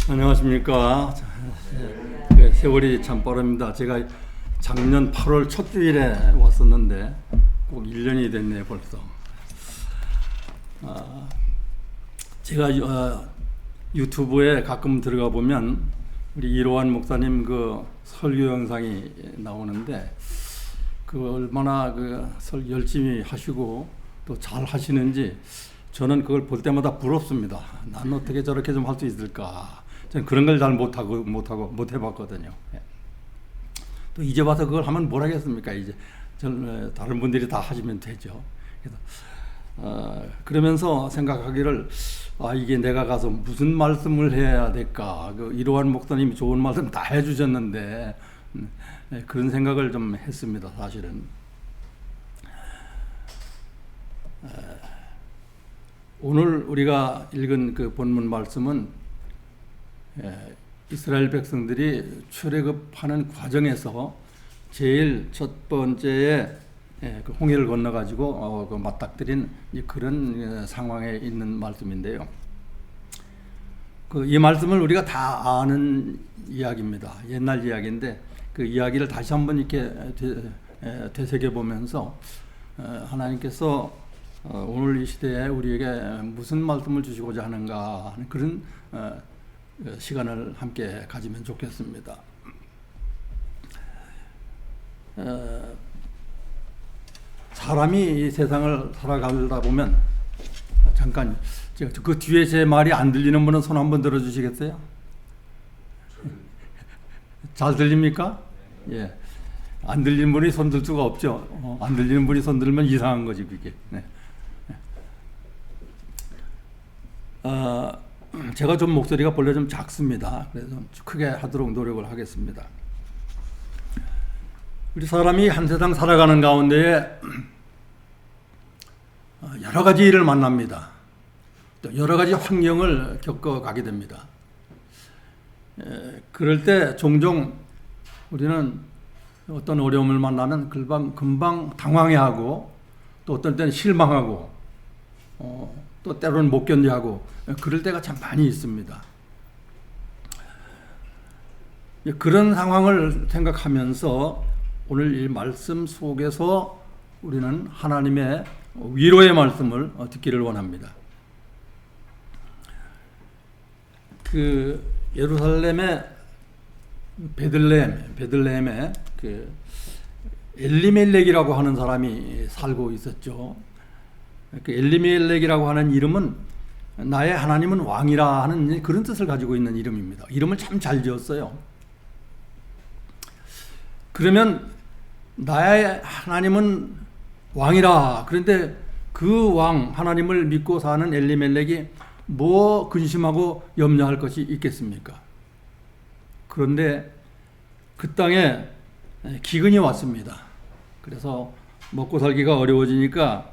안녕하십니까. 세월이 참 빠릅니다. 제가 작년 8월 첫 주일에 왔었는데 꼭 1년이 됐네요 벌써. 제가 유튜브에 가끔 들어가 보면 우리 이로한 목사님 그 설교 영상이 나오는데 그 얼마나 그 설 열심히 하시고 또 잘 하시는지 저는 그걸 볼 때마다 부럽습니다. 난 어떻게 저렇게 좀 할 수 있을까? 저는 그런 걸 잘 못 해봤거든요. 또 이제 와서 그걸 하면 뭘 하겠습니까? 이제 다른 분들이 다 하시면 되죠. 그래서 그러면서 생각하기를 이게 내가 가서 무슨 말씀을 해야 될까? 그 이로한 목사님이 좋은 말씀 다 해주셨는데 그런 생각을 좀 했습니다. 사실은. 오늘 우리가 읽은 그 본문 말씀은 이스라엘 백성들이 출애굽하는 과정에서 제일 첫 번째에 그 홍해를 건너가지고 그 맞닥뜨린 그런 상황에 있는 말씀인데요. 이 말씀을 우리가 다 아는 이야기입니다. 옛날 이야기인데 그 이야기를 다시 한번 이렇게 되새겨 보면서 하나님께서 오늘 이 시대에 우리에게 무슨 말씀을 주시고자 하는가 하는 그런 시간을 함께 가지면 좋겠습니다. 사람이 이 세상을 살아가다 보면 잠깐 그 뒤에 제 말이 안 들리는 분은 손 한번 들어주시겠어요? 잘 들립니까? 예. 안 들리는 분이 손 들 수가 없죠. 안 들리는 분이 손 들면 이상한 거지 그게. 네. 제가 좀 목소리가 본래 좀 작습니다. 그래서 크게 하도록 노력을 하겠습니다. 우리 사람이 한 세상 살아가는 가운데 여러 가지 일을 만납니다. 또 여러 가지 환경을 겪어가게 됩니다. 그럴 때 종종 우리는 어떤 어려움을 만나면 금방 당황해하고 또 어떤 때는 실망하고 또 때로는 못 견뎌하고 그럴 때가 참 많이 있습니다. 그런 상황을 생각하면서 오늘 이 말씀 속에서 우리는 하나님의 위로의 말씀을 듣기를 원합니다. 그 예루살렘의 베들레헴에 그 엘리멜렉이라고 하는 사람이 살고 있었죠. 그 엘리멜렉이라고 하는 이름은 나의 하나님은 왕이라 하는 그런 뜻을 가지고 있는 이름입니다. 이름을 참 잘 지었어요. 그러면 나의 하나님은 왕이라. 그런데 그 왕 하나님을 믿고 사는 엘리멜렉이 뭐 근심하고 염려할 것이 있겠습니까? 그런데 그 땅에 기근이 왔습니다. 그래서 먹고 살기가 어려워지니까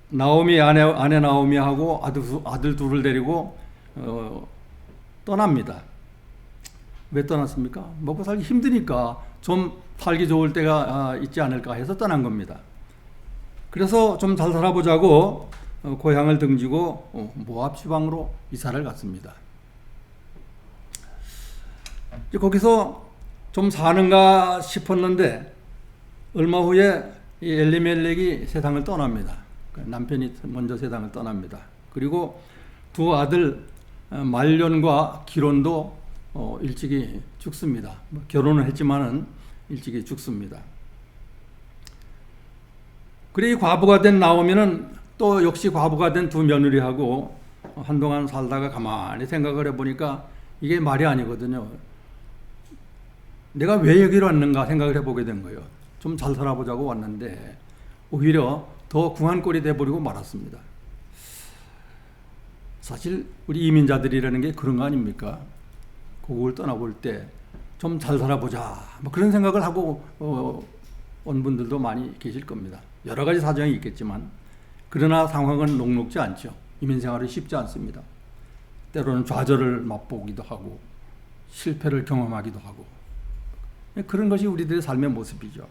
나오미 아내 나오미하고 아들 둘을 데리고 떠납니다. 왜 떠났습니까? 먹고 살기 힘드니까 좀 살기 좋을 때가 있지 않을까 해서 떠난 겁니다. 그래서 좀 잘 살아보자고 고향을 등지고 모압 지방으로 이사를 갔습니다. 거기서 좀 사는가 싶었는데 얼마 후에 이 엘리멜렉이 세상을 떠납니다. 남편이 먼저 세상을 떠납니다. 그리고 두 아들 말론과 기론도 일찍이 죽습니다. 결혼을 했지만은 일찍이 죽습니다. 그래 과부가 된 나오미는 또 역시 과부가 된 두 며느리하고 한동안 살다가 가만히 생각을 해보니까 이게 말이 아니거든요. 내가 왜 여기로 왔는가 생각을 해보게 된 거예요. 좀 잘 살아보자고 왔는데 오히려 더 궁한 꼴이 돼버리고 말았습니다. 사실 우리 이민자들이라는 게 그런 거 아닙니까? 고국을 떠나볼 때 좀 잘 살아보자 뭐 그런 생각을 하고 온 분들도 많이 계실 겁니다. 여러 가지 사정이 있겠지만 그러나 상황은 녹록지 않죠. 이민 생활은 쉽지 않습니다. 때로는 좌절을 맛보기도 하고 실패를 경험하기도 하고 그런 것이 우리들의 삶의 모습이죠.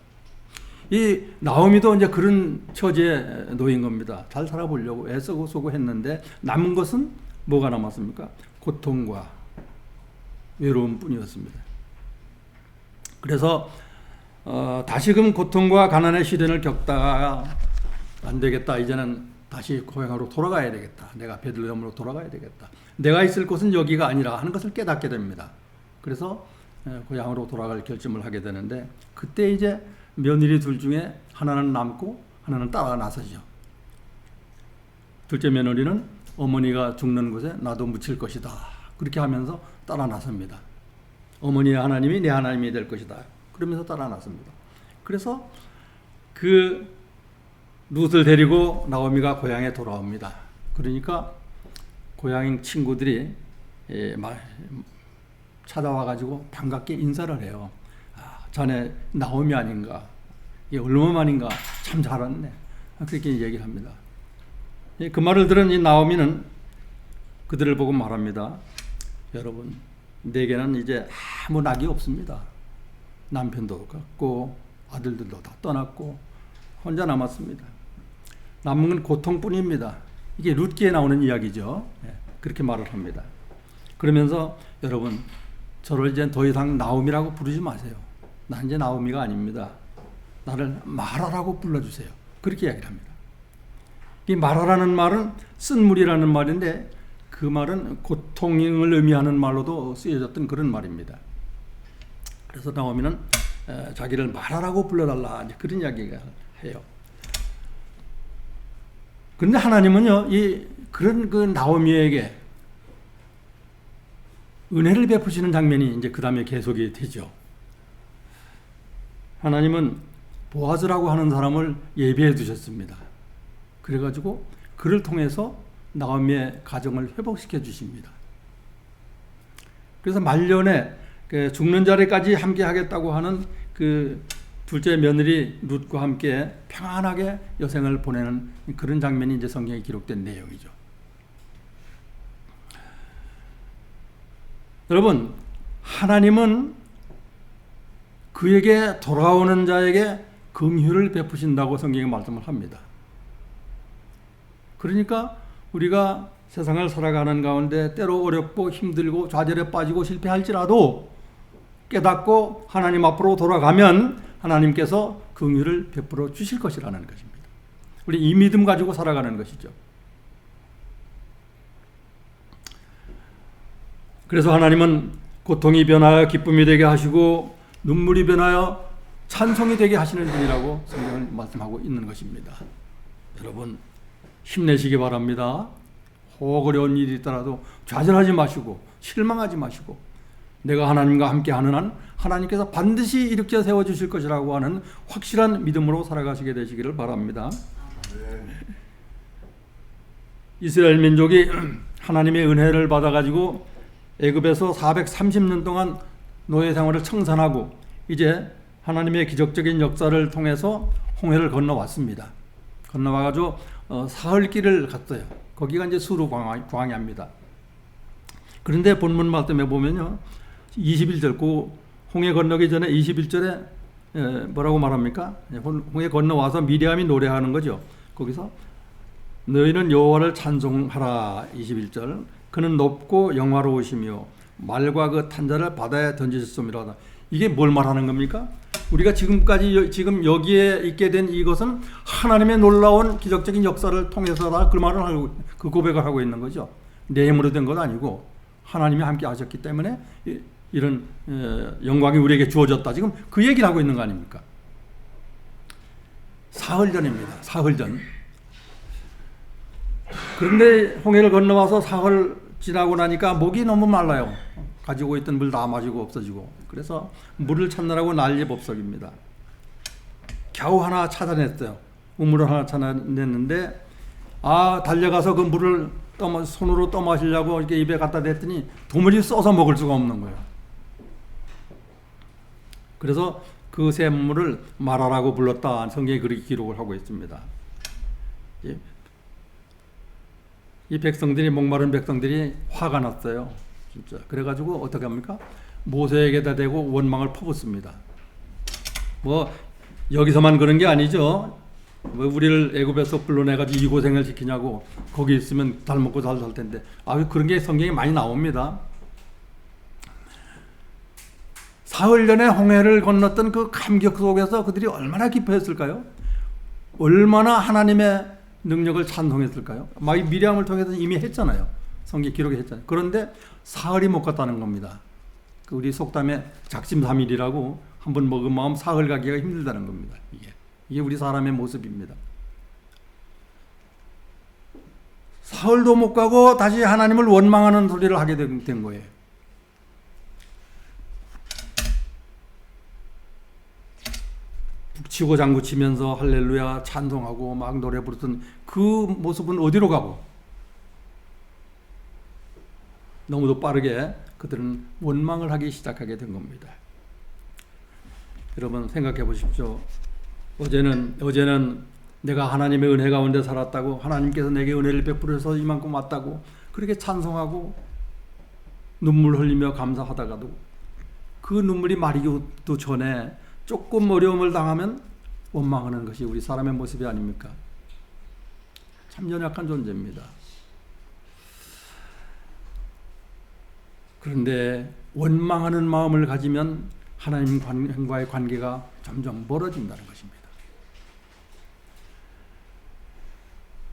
이 나오미도 이제 그런 처지에 놓인 겁니다. 잘 살아보려고 애쓰고 수고했는데 남은 것은 뭐가 남았습니까? 고통과 외로움뿐이었습니다. 그래서 다시금 고통과 가난의 시련을 겪다가 안 되겠다. 이제는 다시 고향으로 돌아가야 되겠다. 내가 베들레헴으로 돌아가야 되겠다. 내가 있을 곳은 여기가 아니라 하는 것을 깨닫게 됩니다. 그래서 고향으로 돌아갈 결심을 하게 되는데 그때 이제 며느리 둘 중에 하나는 남고 하나는 따라 나서죠. 둘째 며느리는 어머니가 죽는 곳에 나도 묻힐 것이다. 그렇게 하면서 따라 나섭니다. 어머니의 하나님이 내 하나님이 될 것이다. 그러면서 따라 나섭니다. 그래서 그 룻을 데리고 나오미가 고향에 돌아옵니다. 그러니까 고향 친구들이 찾아와가지고 반갑게 인사를 해요. 자네 나오미 아닌가? 이게 얼마만인가? 참 잘왔네. 그렇게 얘기를 합니다. 그 말을 들은 이 나오미는 그들을 보고 말합니다. 여러분, 내게는 이제 아무 낙이 없습니다. 남편도 갔고 아들들도 다 떠났고 혼자 남았습니다. 남은 건 고통뿐입니다. 이게 룻기에 나오는 이야기죠. 그렇게 말을 합니다. 그러면서 여러분, 저를 이제 더 이상 나오미라고 부르지 마세요. 난 이제 나오미가 아닙니다. 나를 마라라고 불러주세요. 그렇게 이야기를 합니다. 이 마라라는 말은 쓴물이라는 말인데 그 말은 고통을 의미하는 말로도 쓰여졌던 그런 말입니다. 그래서 나오미는 자기를 마라라고 불러달라 그런 이야기가 해요. 그런데 하나님은요, 그런 그 나오미에게 은혜를 베푸시는 장면이 이제 그 다음에 계속이 되죠. 하나님은 보아즈라고 하는 사람을 예비해 두셨습니다. 그래가지고 그를 통해서 나오미의 가정을 회복시켜 주십니다. 그래서 말년에 죽는 자리까지 함께 하겠다고 하는 그 둘째 며느리 룻과 함께 평안하게 여생을 보내는 그런 장면이 이제 성경에 기록된 내용이죠. 여러분, 하나님은 그에게 돌아오는 자에게 긍휼을 베푸신다고 성경에 말씀을 합니다. 그러니까 우리가 세상을 살아가는 가운데 때로 어렵고 힘들고 좌절에 빠지고 실패할지라도 깨닫고 하나님 앞으로 돌아가면 하나님께서 긍휼을 베풀어 주실 것이라는 것입니다. 우리 이 믿음 가지고 살아가는 것이죠. 그래서 하나님은 고통이 변하여 기쁨이 되게 하시고 눈물이 변하여 찬송이 되게 하시는 분이라고 성경을 말씀하고 있는 것입니다. 여러분, 힘내시기 바랍니다. 혹 어려운 일이 있더라도 좌절하지 마시고 실망하지 마시고 내가 하나님과 함께하는 한 하나님께서 반드시 일으켜 세워주실 것이라고 하는 확실한 믿음으로 살아가시게 되시기를 바랍니다. 이스라엘 민족이 하나님의 은혜를 받아가지고 애굽에서 430년 동안 노예 생활을 청산하고 이제 하나님의 기적적인 역사를 통해서 홍해를 건너왔습니다. 건너와가지고 사흘길을 갔어요. 거기가 이제 수르 광야입니다. 그런데 본문 말씀에 보면요, 21절, 그 홍해 건너기 전에 21절에 뭐라고 말합니까? 홍해 건너와서 미리암이 노래하는 거죠. 거기서 너희는 여호와를 찬송하라. 21절. 그는 높고 영화로우시며 말과 그 탄자를 바다에 던지셨음이라. 이게 뭘 말하는 겁니까? 우리가 지금까지 지금 여기에 있게 된 이것은 하나님의 놀라운 기적적인 역사를 통해서다 그 말을 하고 그 고백을 하고 있는 거죠. 내 힘으로 된 건 아니고 하나님이 함께 하셨기 때문에 이런 영광이 우리에게 주어졌다. 지금 그 얘기를 하고 있는 거 아닙니까? 사흘 전입니다. 사흘 전. 그런데 홍해를 건너와서 사흘 지나고 나니까 목이 너무 말라요. 가지고 있던 물 다 마시고 없어지고. 그래서 물을 찾느라고 난리법석입니다. 겨우 하나 찾아냈어요. 우물을 하나 찾아냈는데 달려가서 그 물을 손으로 떠마시려고 이렇게 입에 갖다 댔더니 도무지 써서 먹을 수가 없는 거예요. 그래서 그 샘물을 마라라고 불렀다. 성경이 그렇게 기록을 하고 있습니다. 이 백성들이, 목마른 백성들이 화가 났어요. 진짜. 그래가지고 어떻게 합니까? 모세에게다 대고 원망을 퍼붓습니다. 뭐 여기서만 그런 게 아니죠. 왜 우리를 애굽에서 불러내가지고 이 고생을 시키냐고. 거기 있으면 잘 먹고 잘 살 텐데. 그런 게 성경에 많이 나옵니다. 사흘 전에 홍해를 건넜던 그 감격 속에서 그들이 얼마나 기뻐했을까요? 얼마나 하나님의 능력을 찬송했을까요? 막 미리암을 통해서 이미 했잖아요. 성경 기록에 했잖아요. 그런데 사흘이 못 갔다는 겁니다. 우리 속담에 작심삼일이라고 한번 먹은 마음 사흘 가기가 힘들다는 겁니다. 이게 우리 사람의 모습입니다. 사흘도 못 가고 다시 하나님을 원망하는 소리를 하게 된 거예요. 북치고 장구치면서 할렐루야 찬송하고 막 노래 부르던 그 모습은 어디로 가고 너무도 빠르게 그들은 원망을 하기 시작하게 된 겁니다. 여러분 생각해 보십시오. 어제는 내가 하나님의 은혜 가운데 살았다고, 하나님께서 내게 은혜를 베풀어서 이만큼 왔다고 그렇게 찬송하고 눈물 흘리며 감사하다가도 그 눈물이 마르기도 전에 조금 어려움을 당하면 원망하는 것이 우리 사람의 모습이 아닙니까? 참 연약한 존재입니다. 그런데 원망하는 마음을 가지면 하나님과의 관계가 점점 멀어진다는 것입니다.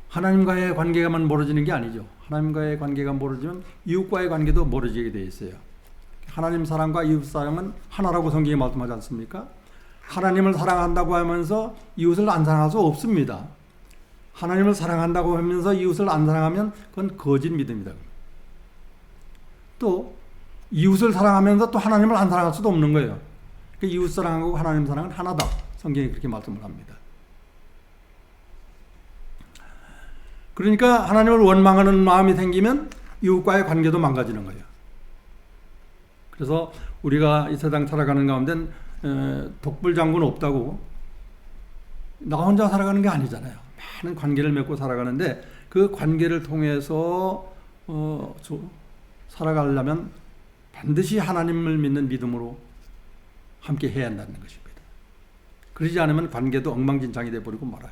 하나님과의 관계가만 멀어지는 게 아니죠. 하나님과의 관계가 멀어지면 이웃과의 관계도 멀어지게 되어 있어요. 하나님 사랑과 이웃 사랑은 하나라고 성경이 말씀하지 않습니까? 하나님을 사랑한다고 하면서 이웃을 안 사랑할 수 없습니다. 하나님을 사랑한다고 하면서 이웃을 안 사랑하면 그건 거짓 믿음이다. 또 이웃을 사랑하면서 또 하나님을 안 사랑할 수도 없는 거예요. 이웃 사랑하고 하나님 사랑은 하나다. 성경이 그렇게 말씀을 합니다. 그러니까 하나님을 원망하는 마음이 생기면 이웃과의 관계도 망가지는 거예요. 그래서 우리가 이 세상 살아가는 가운데 독불장군 없다고 나 혼자 살아가는 게 아니잖아요. 많은 관계를 맺고 살아가는데 그 관계를 통해서 살아가려면 반드시 하나님을 믿는 믿음으로 함께 해야 한다는 것입니다. 그러지 않으면 관계도 엉망진창이 되어버리고 말아요.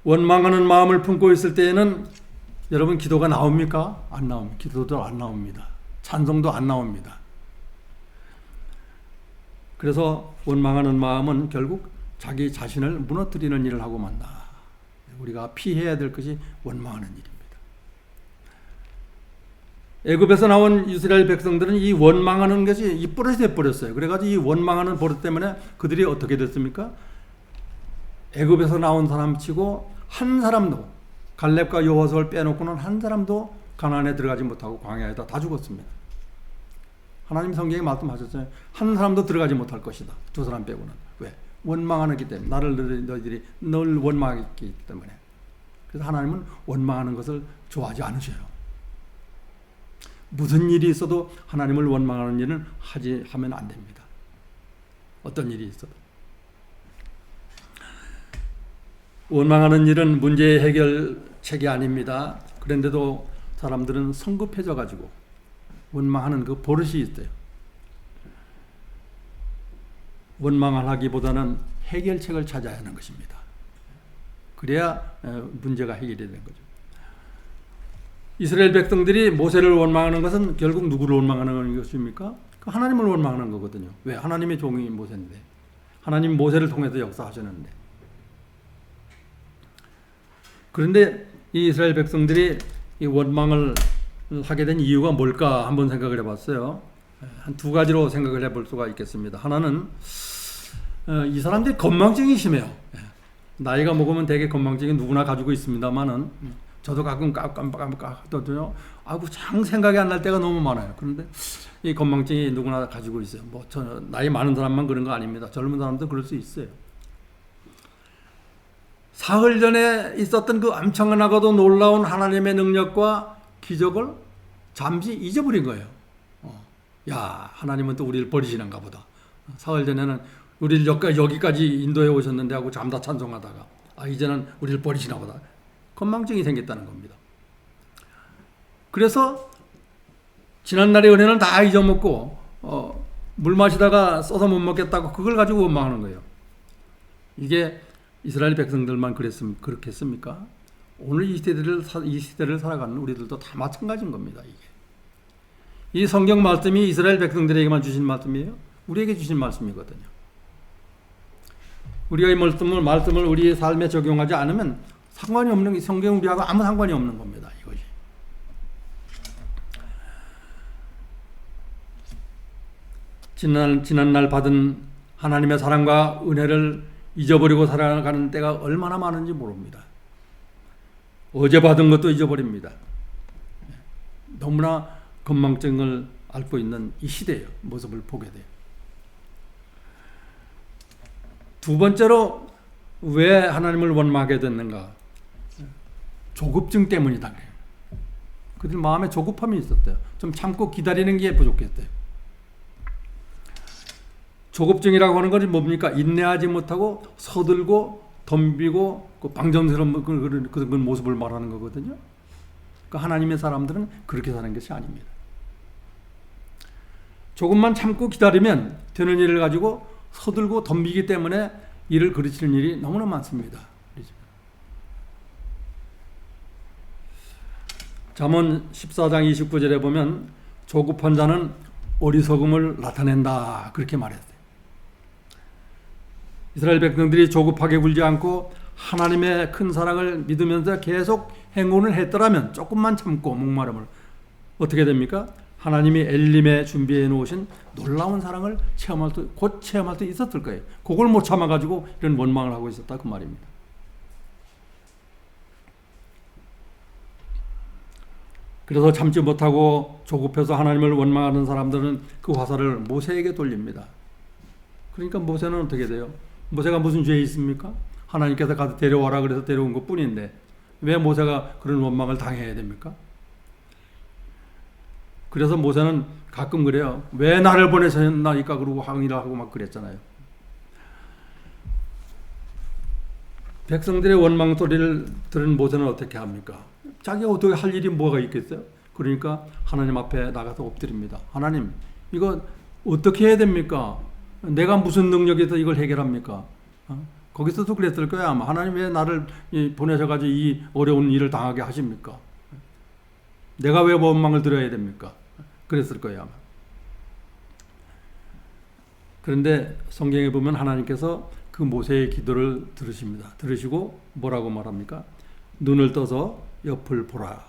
원망하는 마음을 품고 있을 때에는 여러분 기도가 나옵니까? 안 나옵니다. 기도도 안 나옵니다. 찬송도 안 나옵니다. 그래서 원망하는 마음은 결국 자기 자신을 무너뜨리는 일을 하고 만다. 우리가 피해야 될 것이 원망하는 일입니다. 애굽에서 나온 이스라엘 백성들은 이 원망하는 것이 이 버릇이 되어버렸어요. 그래가지고 이 원망하는 버릇 때문에 그들이 어떻게 됐습니까? 애굽에서 나온 사람치고 한 사람도 갈렙과 여호수아를 빼놓고는 한 사람도 가나안에 들어가지 못하고 광야에다 다 죽었습니다. 하나님 성경에 말씀하셨잖아요. 한 사람도 들어가지 못할 것이다. 두 사람 빼고는. 왜? 원망하기 때문에. 너희들이 널 원망했기 때문에. 그래서 하나님은 원망하는 것을 좋아하지 않으셔요. 무슨 일이 있어도 하나님을 원망하는 일은 하면 안 됩니다. 어떤 일이 있어도. 원망하는 일은 문제 해결책이 아닙니다. 그런데도 사람들은 성급해져 가지고 원망하는 그 버릇이 있어요. 원망을 하기보다는 해결책을 찾아야 하는 것입니다. 그래야 문제가 해결이 되는 거죠. 이스라엘 백성들이 모세를 원망하는 것은 결국 누구를 원망하는 것입니까? 하나님을 원망하는 거거든요. 왜? 하나님의 종이 모세인데. 하나님 모세를 통해서 역사하셨는데. 그런데 이 이스라엘 백성들이 이 원망을 하게 된 이유가 뭘까 한번 생각을 해봤어요. 한 두 가지로 생각을 해볼 수가 있겠습니다. 하나는 이 사람들이 건망증이 심해요. 나이가 먹으면 되게 건망증이 누구나 가지고 있습니다만은 저도 가끔 깜빡하거든요. 참 생각이 안 날 때가 너무 많아요. 그런데 이 건망증이 누구나 가지고 있어요. 나이 많은 사람만 그런 거 아닙니다. 젊은 사람도 그럴 수 있어요. 사흘 전에 있었던 그 엄청나고도 놀라운 하나님의 능력과 기적을 잠시 잊어버린 거예요. 야, 하나님은 또 우리를 버리시는가 보다. 사흘 전에는 우리를 여기까지 인도해 오셨는데 하고 잠다 찬송하다가 이제는 우리를 버리시나 보다. 건망증이 생겼다는 겁니다. 그래서 지난날의 은혜는 다 잊어먹고 물 마시다가 써서 못 먹겠다고 그걸 가지고 원망하는 거예요. 이게 이스라엘 백성들만 그렇겠습니까? 오늘 이 시대를 살아가는 우리들도 다 마찬가지인 겁니다. 이게 이 성경 말씀이 이스라엘 백성들에게만 주신 말씀이에요? 우리에게 주신 말씀이거든요. 우리가 이 말씀을 우리의 삶에 적용하지 않으면 상관이 없는 게 성경 우리하고 아무 상관이 없는 겁니다. 이것이. 지난날 받은 하나님의 사랑과 은혜를 잊어버리고 살아가는 때가 얼마나 많은지 모릅니다. 어제 받은 것도 잊어버립니다. 너무나 건망증을 앓고 있는 이 시대의 모습을 보게 돼요. 두 번째로 왜 하나님을 원망하게 됐는가? 조급증 때문이다. 그들 마음에 조급함이 있었대요. 좀 참고 기다리는 게 부족했대요. 조급증이라고 하는 것이 뭡니까? 인내하지 못하고 서둘고 덤비고 그 방정스러운 그런 모습을 말하는 거거든요. 그러니까 하나님의 사람들은 그렇게 사는 것이 아닙니다. 조금만 참고 기다리면 되는 일을 가지고 서둘고 덤비기 때문에 일을 그르치는 일이 너무나 많습니다. 잠언 14장 29절에 보면 조급한 자는 어리석음을 나타낸다 그렇게 말했어요. 이스라엘 백성들이 조급하게 굴지 않고 하나님의 큰 사랑을 믿으면서 계속 행운을 했더라면 조금만 참고 목마름을 어떻게 됩니까? 하나님이 엘림에 준비해 놓으신 놀라운 사랑을 곧 체험할 수 있었을 거예요. 그걸 못 참아가지고 이런 원망을 하고 있었다 그 말입니다. 그래서 참지 못하고 조급해서 하나님을 원망하는 사람들은 그 화살을 모세에게 돌립니다. 그러니까 모세는 어떻게 돼요? 모세가 무슨 죄 있습니까? 하나님께서 가서 데려와라 그래서 데려온 것 뿐인데 왜 모세가 그런 원망을 당해야 됩니까? 그래서 모세는 가끔 그래요. 왜 나를 보내셨나이까 그러고 항의를 하고 막 그랬잖아요. 백성들의 원망 소리를 들은 모세는 어떻게 합니까? 자기가 어떻게 할 일이 뭐가 있겠어요? 그러니까 하나님 앞에 나가서 엎드립니다. 하나님, 이거 어떻게 해야 됩니까? 내가 무슨 능력에서 이걸 해결합니까? 거기서도 그랬을 거야. 아마 하나님 왜 나를 보내셔가지고 이 어려운 일을 당하게 하십니까? 내가 왜 원망을 들어야 됩니까? 그랬을 거예요. 아마. 그런데 성경에 보면 하나님께서 그 모세의 기도를 들으십니다. 들으시고 뭐라고 말합니까? 눈을 떠서 옆을 보라.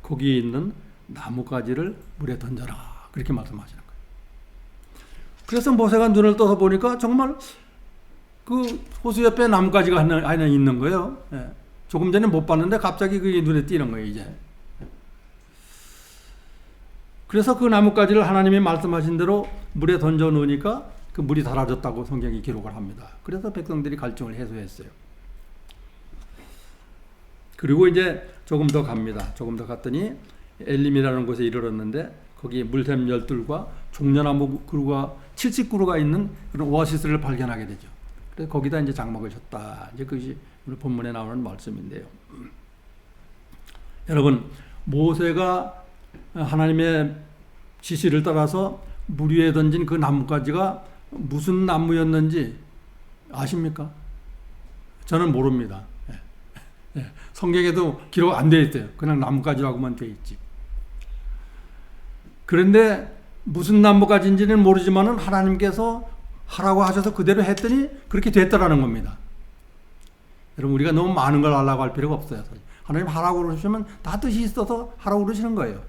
거기에 있는 나뭇가지를 물에 던져라. 그렇게 말씀하시는 거예요. 그래서 모세가 눈을 떠서 보니까 정말 그 호수 옆에 나뭇가지가 하나 있는 거예요. 예. 조금 전에 못 봤는데 갑자기 그게 눈에 띄는 거예요, 이제. 그래서 그 나뭇가지를 하나님이 말씀하신 대로 물에 던져 놓으니까 그 물이 달아졌다고 성경이 기록을 합니다. 그래서 백성들이 갈증을 해소했어요. 그리고 이제 조금 더 갑니다. 조금 더 갔더니 엘림이라는 곳에 이르렀는데 거기 물샘 12과 종려나무 그루가 70그루가 있는 그런 오아시스를 발견하게 되죠. 그래서 거기다 이제 장막을 쳤다. 이제 그것이 오늘 본문에 나오는 말씀인데요. 여러분, 모세가 하나님의 지시를 따라서 물 위에 던진 그 나뭇가지가 무슨 나무였는지 아십니까? 저는 모릅니다. 성경에도 기록 안 되어 있어요. 그냥 나뭇가지라고만 되어 있지. 그런데 무슨 나뭇가지인지는 모르지만은 하나님께서 하라고 하셔서 그대로 했더니 그렇게 됐더라는 겁니다. 여러분, 우리가 너무 많은 걸 하려고 할 필요가 없어요. 하나님 하라고 그러시면 다 뜻이 있어서 하라고 그러시는 거예요.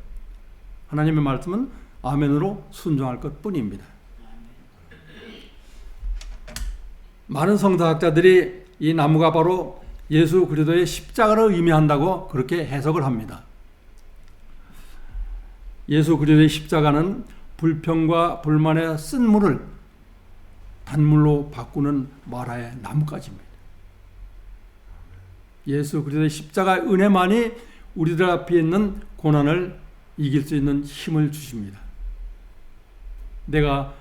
하나님의 말씀은 아멘으로 순종할 것 뿐입니다. 많은 성서학자들이 이 나무가 바로 예수 그리스도의 십자가를 의미한다고 그렇게 해석을 합니다. 예수 그리스도의 십자가는 불평과 불만의 쓴 물을 단물로 바꾸는 마라의 나뭇가지입니다. 예수 그리스도의 십자가의 은혜만이 우리들 앞에 있는 고난을 이길 수 있는 힘을 주십니다. 내가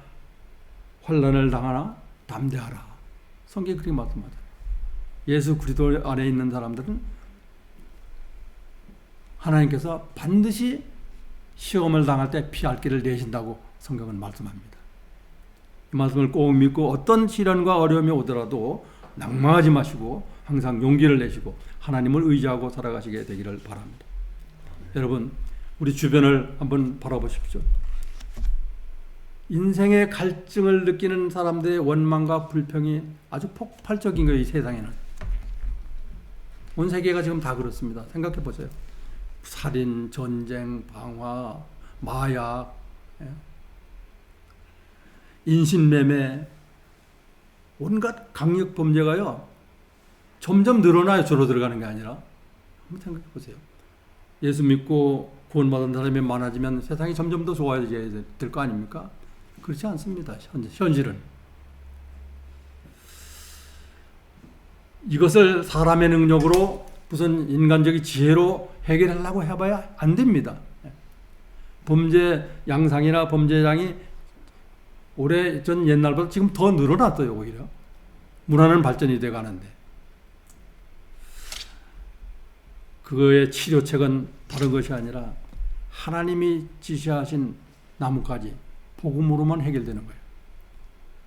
환난을 당하나 담대하라. 성경이 그렇게 말씀하잖아요. 예수 그리스도 안에 있는 사람들은 하나님께서 반드시 시험을 당할 때 피할 길을 내신다고 성경은 말씀합니다. 이 말씀을 꼭 믿고 어떤 시련과 어려움이 오더라도 낭망하지 마시고 항상 용기를 내시고 하나님을 의지하고 살아가시게 되기를 바랍니다. 여러분, 우리 주변을 한번 바라보십시오. 인생의 갈증을 느끼는 사람들의 원망과 불평이 아주 폭발적인 거예요. 이 세상에는. 온 세계가 지금 다 그렇습니다. 생각해 보세요. 살인, 전쟁, 방화, 마약, 인신매매, 온갖 강력 범죄가요 점점 늘어나요. 줄어들어가는 게 아니라. 한번 생각해 보세요. 예수 믿고 구원받은 사람이 많아지면 세상이 점점 더 좋아져야 될 거 아닙니까? 그렇지 않습니다. 현실은. 이것을 사람의 능력으로 무슨 인간적인 지혜로 해결하려고 해봐야 안 됩니다. 범죄 양상이나 범죄량이 오래전 옛날보다 지금 더 늘어났어요. 오히려. 문화는 발전이 돼 가는데. 그거의 치료책은 다른 것이 아니라 하나님이 지시하신 나뭇가지 복음으로만 해결되는 거예요.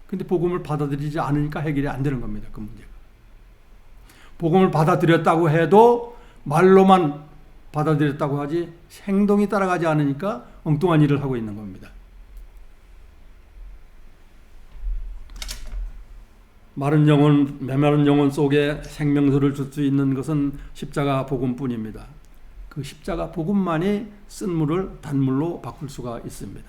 근데 복음을 받아들이지 않으니까 해결이 안 되는 겁니다. 그 문제가. 복음을 받아들였다고 해도 말로만 받아들였다고 하지 행동이 따라가지 않으니까 엉뚱한 일을 하고 있는 겁니다. 마른 영혼, 메마른 영혼 속에 생명수를 줄 수 있는 것은 십자가 복음뿐입니다. 그 십자가 복음만이 쓴물을 단물로 바꿀 수가 있습니다.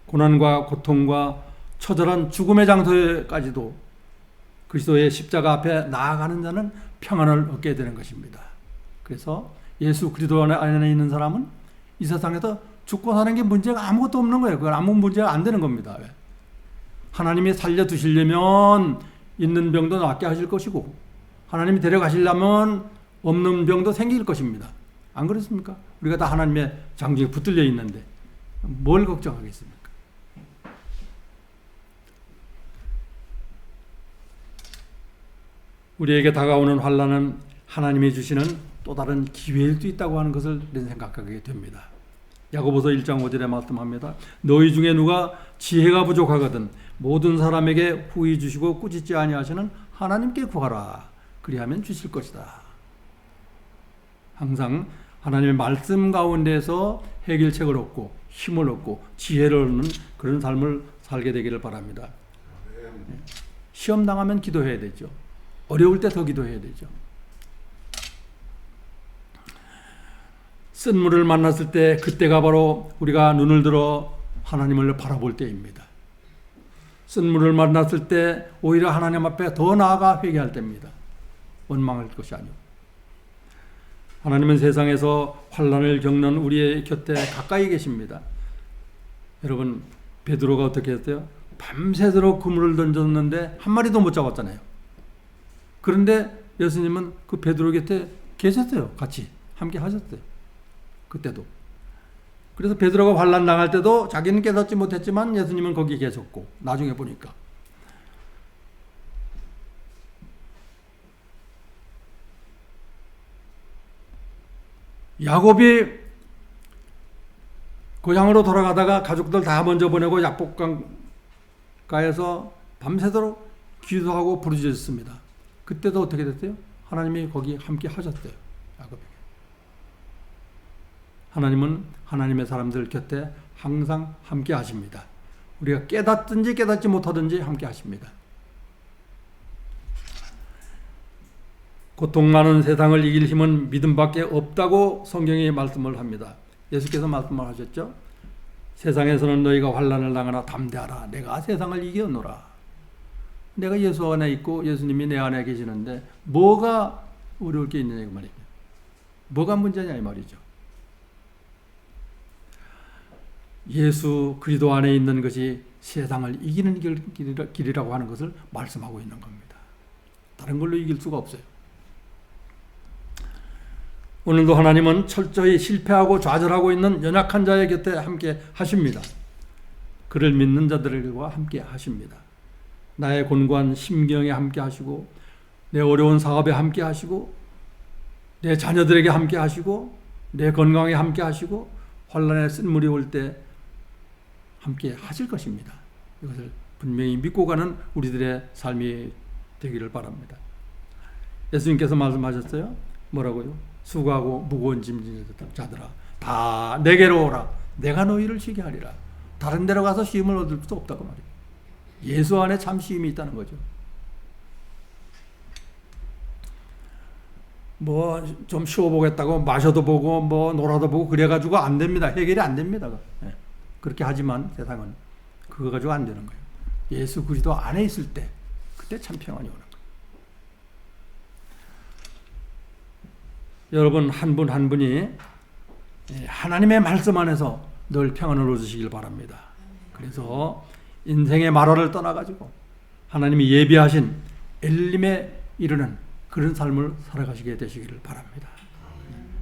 고난과 고통과 처절한 죽음의 장소에까지도 그리스도의 십자가 앞에 나아가는 자는 평안을 얻게 되는 것입니다. 그래서 예수 그리스도 안에 있는 사람은 이 세상에서 죽고 사는 게 문제가 아무것도 없는 거예요. 그건 아무 문제가 안 되는 겁니다. 왜? 하나님이 살려두시려면 있는 병도 낫게 하실 것이고 하나님이 데려가시려면 없는 병도 생길 것입니다. 안 그렇습니까? 우리가 다 하나님의 장중에 붙들려 있는데 뭘 걱정하겠습니까? 우리에게 다가오는 환난은 하나님이 주시는 또 다른 기회일 수 있다고 하는 것을 생각하게 됩니다. 야고보서 1장 5절에 말씀합니다. 너희 중에 누가 지혜가 부족하거든 모든 사람에게 후히 주시고 꾸짖지 아니하시는 하나님께 구하라. 그리하면 주실 것이다. 항상 하나님의 말씀 가운데서 해결책을 얻고 힘을 얻고 지혜를 얻는 그런 삶을 살게 되기를 바랍니다. 시험 당하면 기도해야 되죠. 어려울 때 더 기도해야 되죠. 쓴물을 만났을 때 그때가 바로 우리가 눈을 들어 하나님을 바라볼 때입니다. 쓴물을 만났을 때 오히려 하나님 앞에 더 나아가 회개할 때입니다. 원망할 것이 아니고. 하나님은 세상에서 환난을 겪는 우리의 곁에 가까이 계십니다. 여러분 베드로가 어떻게 했어요? 밤새도록 그물을 던졌는데 한 마리도 못 잡았잖아요. 그런데 예수님은 그 베드로 곁에 계셨어요. 같이 함께 하셨어요. 그때도. 그래서 베드로가 환난 당할 때도 자기는 깨닫지 못했지만 예수님은 거기 계셨고 나중에 보니까 야곱이 고향으로 돌아가다가 가족들 다 먼저 보내고 약복강가에서 밤새도록 기도하고 부르짖었습니다. 그때도 어떻게 됐어요? 하나님이 거기 함께 하셨어요. 야곱에게. 하나님은 하나님의 사람들 곁에 항상 함께 하십니다. 우리가 깨닫든지 깨닫지 못하든지 함께 하십니다. 고통 많은 세상을 이길 힘은 믿음밖에 없다고 성경이 말씀을 합니다. 예수께서 말씀을 하셨죠. 세상에서는 너희가 환난을 당하나 담대하라. 내가 세상을 이겨노라. 내가 예수 안에 있고 예수님이 내 안에 계시는데 뭐가 어려울 게 있느냐 이 말이죠. 뭐가 문제냐 이 말이죠. 예수 그리스도 안에 있는 것이 세상을 이기는 길이라고 하는 것을 말씀하고 있는 겁니다. 다른 걸로 이길 수가 없어요. 오늘도 하나님은 철저히 실패하고 좌절하고 있는 연약한 자의 곁에 함께 하십니다. 그를 믿는 자들과 함께 하십니다. 나의 곤고한 심경에 함께 하시고 내 어려운 사업에 함께 하시고 내 자녀들에게 함께 하시고 내 건강에 함께 하시고 환난의 쓴물이 올 때 함께 하실 것입니다. 이것을 분명히 믿고 가는 우리들의 삶이 되기를 바랍니다. 예수님께서 말씀하셨어요. 뭐라고요? 수고하고 무거운 짐진 자들아 다 내게로 오라. 내가 너희를 쉬게 하리라. 다른 데로 가서 쉼을 얻을 수 없다고 말이에요. 예수 안에 참 쉼이 있다는 거죠. 뭐 좀 쉬어보겠다고 마셔도 보고 뭐 놀아도 보고 그래가지고 안 됩니다. 해결이 안 됩니다. 그렇게 하지만 세상은 그거 가지고 안 되는 거예요. 예수 그리스도 안에 있을 때 그때 참 평안이 오는 거예요. 여러분 한 분 한 분이 하나님의 말씀 안에서 늘 평안을 얻으시길 바랍니다. 그래서 인생의 말화를 떠나가지고 하나님이 예비하신 엘림에 이르는 그런 삶을 살아가시게 되시기를 바랍니다.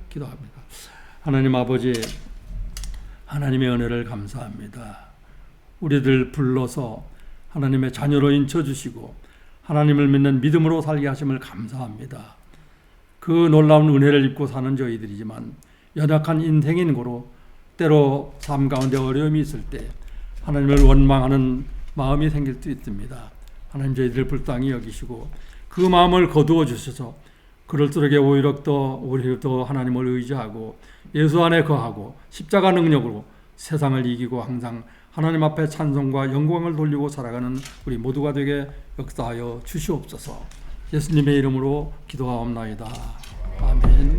기도합니다. 하나님 아버지, 하나님의 은혜를 감사합니다. 우리들 불러서 하나님의 자녀로 인쳐주시고 하나님을 믿는 믿음으로 살게 하심을 감사합니다. 그 놀라운 은혜를 입고 사는 저희들이지만 연약한 인생인 고로 때로 삶 가운데 어려움이 있을 때 하나님을 원망하는 마음이 생길 수 있습니다. 하나님 저희들을 불쌍히 여기시고 그 마음을 거두어 주셔서 그럴수록에 오히려 더 하나님을 의지하고 예수 안에 거하고 십자가 능력으로 세상을 이기고 항상 하나님 앞에 찬송과 영광을 돌리고 살아가는 우리 모두가 되게 역사하여 주시옵소서. 예수님의 이름으로 기도하옵나이다. 아멘.